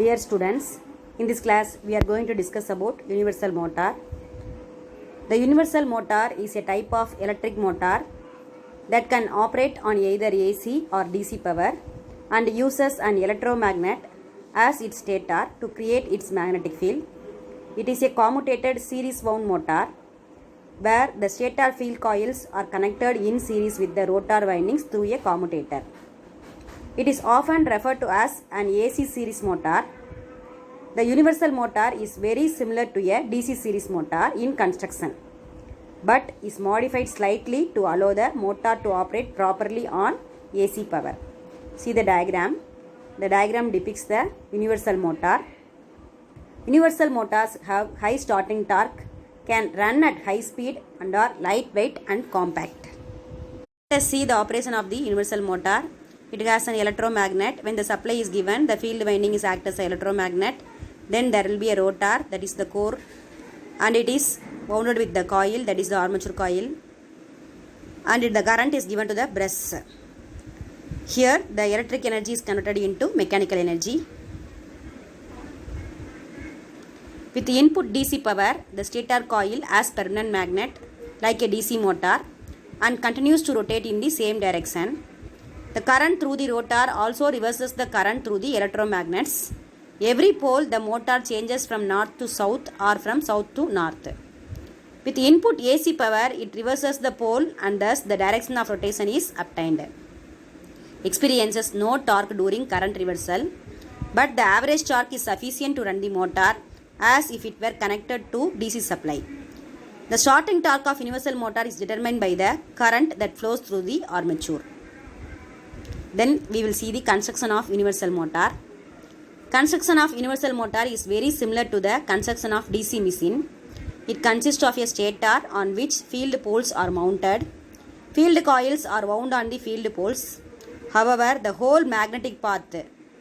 Dear students, in this class we are going to discuss about universal motor. The universal motor is a type of electric motor that can operate on either AC or DC power and uses an electromagnet as its stator to create its magnetic field. It is a commutated series wound motor where the stator field coils are connected in series with the rotor windings through a commutator. It is often referred to as an AC series motor. The universal motor is very similar to a DC series motor in construction, but is modified slightly to allow the motor to operate properly on AC power. See the diagram. The diagram depicts the universal motor. Universal motors have high starting torque, can run at high speed and are lightweight and compact. Let us see the operation of the universal motor. It has an electromagnet. When the supply is given, the field winding is act as an electromagnet. Then there will be a rotor, that is the core, and it is wounded with the coil, that is the armature coil, and the current is given to the brush. Here the electric energy is converted into mechanical energy. With the input DC power, the stator coil as permanent magnet like a DC motor and continues to rotate in the same direction. The current through the rotor also reverses the current through the electromagnets. Every pole the motor changes from north to south or from south to north. With the input AC power, it reverses the pole and thus the direction of rotation is obtained. Experiences no torque during current reversal, but the average torque is sufficient to run the motor as if it were connected to DC supply. The starting torque of universal motor is determined by the current that flows through the armature. Then we will see the construction of universal motor. Construction of universal motor is very similar to the construction of DC machine. It consists of a stator on which field poles are mounted. Field coils are wound on the field poles. However, the whole magnetic path,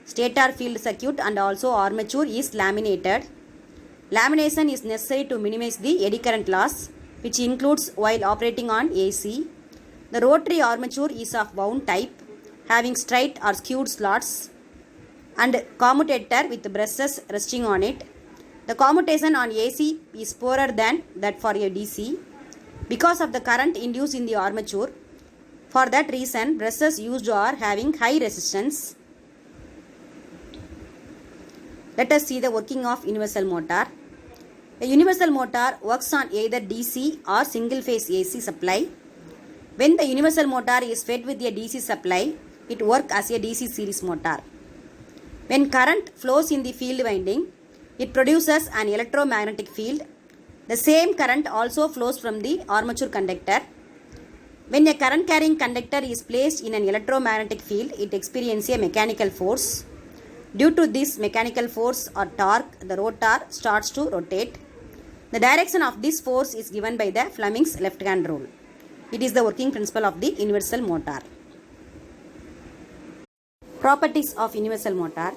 stator field circuit and also armature is laminated. Lamination is necessary to minimize the eddy current loss, which includes while operating on AC. The rotary armature is of wound type, having straight or skewed slots and commutator with brushes resting on it. The commutation on AC is poorer than that for a DC because of the current induced in the armature. For that reason, brushes used are having high resistance. Let us see the working of universal motor. A universal motor works on either DC or single phase AC supply. When the universal motor is fed with a DC supply, it works as a DC series motor. When current flows in the field winding, it produces an electromagnetic field. The same current also flows from the armature conductor. When a current carrying conductor is placed in an electromagnetic field, it experiences a mechanical force. Due to this mechanical force or torque, the rotor starts to rotate. The direction of this force is given by the Fleming's left-hand rule. It is the working principle of the universal motor. Properties of universal motor.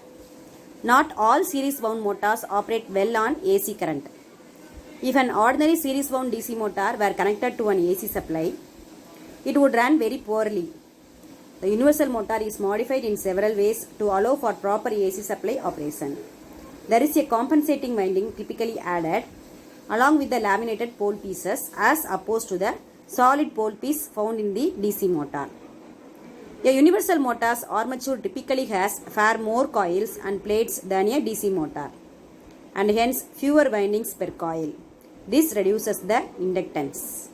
Not all series wound motors operate well on AC current. If an ordinary series wound DC motor were connected to an AC supply, it would run very poorly. The universal motor is modified in several ways to allow for proper AC supply operation. There is a compensating winding typically added along with the laminated pole pieces as opposed to the solid pole piece found in the DC motor. A universal motor's armature typically has far more coils and plates than a DC motor, and hence fewer windings per coil. This reduces the inductance.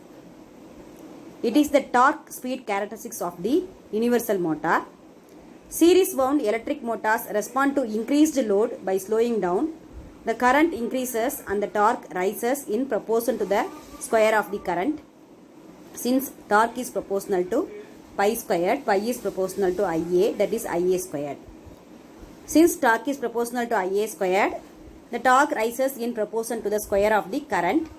It is the torque speed characteristics of the universal motor. Series wound electric motors respond to increased load by slowing down. The current increases and the torque rises in proportion to the square of the current. Since torque is proportional to pi squared, pi is proportional to Ia, that is Ia squared. Since torque is proportional to Ia squared, the torque rises in proportion to the square of the current.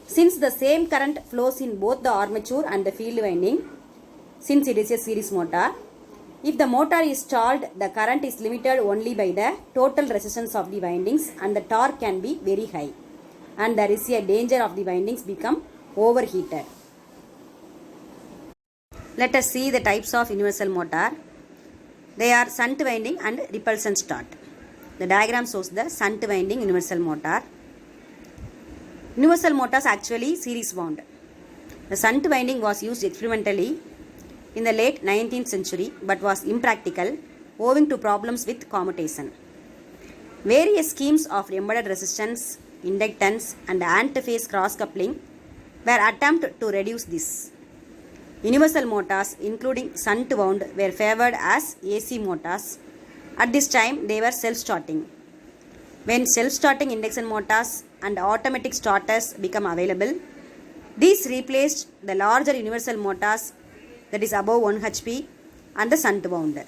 Since the same current flows in both the armature and the field winding, since it is a series motor, if the motor is stalled, the current is limited only by the total resistance of the windings and the torque can be very high, and there is a danger of the windings become overheated. Let us see the types of universal motor. They are shunt winding and repulsion start. The diagram shows the shunt winding universal motor. Universal motors actually series wound. The shunt winding was used experimentally in the late 19th century but was impractical owing to problems with commutation. Various schemes of embedded resistance, inductance and antiphase cross-coupling were attempted to reduce this. Universal motors, including shunt wound, were favored as AC motors. At this time, they were self-starting. When self-starting induction motors and automatic starters become available, these replaced the larger universal motors, that is above 1 HP, and the shunt wound.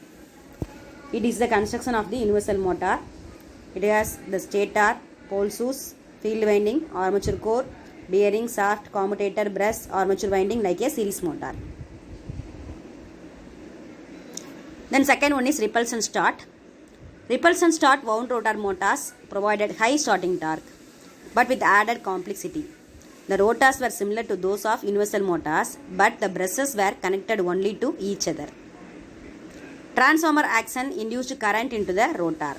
It is the construction of the universal motor. It has the stator, pole shoes, field winding, armature core, bearing, shaft, commutator, brush, armature winding like a series motor. Then second one is repulsion start. Repulsion start wound rotor motors provided high starting torque but with added complexity. The rotors were similar to those of universal motors but the brushes were connected only to each other. Transformer action induced current into the rotor.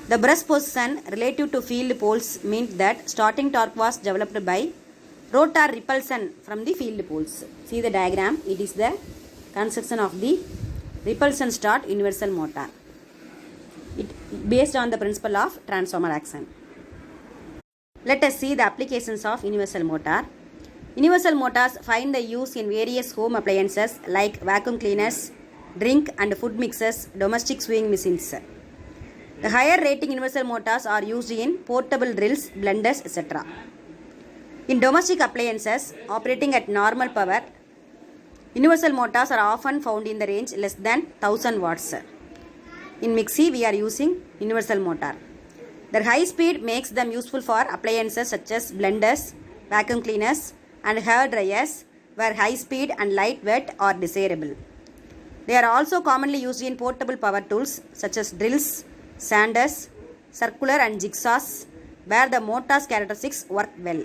The brush position relative to field poles meant that starting torque was developed by rotor repulsion from the field poles. See the diagram, it is the construction of the repulsion start universal motor. It based on the principle of transformer action. Let us see the applications of universal motor. Universal motors find the use in various home appliances like vacuum cleaners, drink and food mixers, domestic sewing machines. The higher rating universal motors are used in portable drills, blenders, etc. In domestic appliances operating at normal power, universal motors are often found in the range less than 1000 watts. In mixie, we are using universal motor. Their high speed makes them useful for appliances such as blenders, vacuum cleaners, and hair dryers, where high speed and lightweight are desirable. They are also commonly used in portable power tools such as drills, sanders, circular and jigsaws, where the motor's characteristics work well.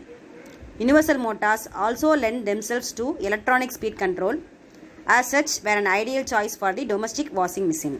Universal motors also lend themselves to electronic speed control. As such, were an ideal choice for the domestic washing machine.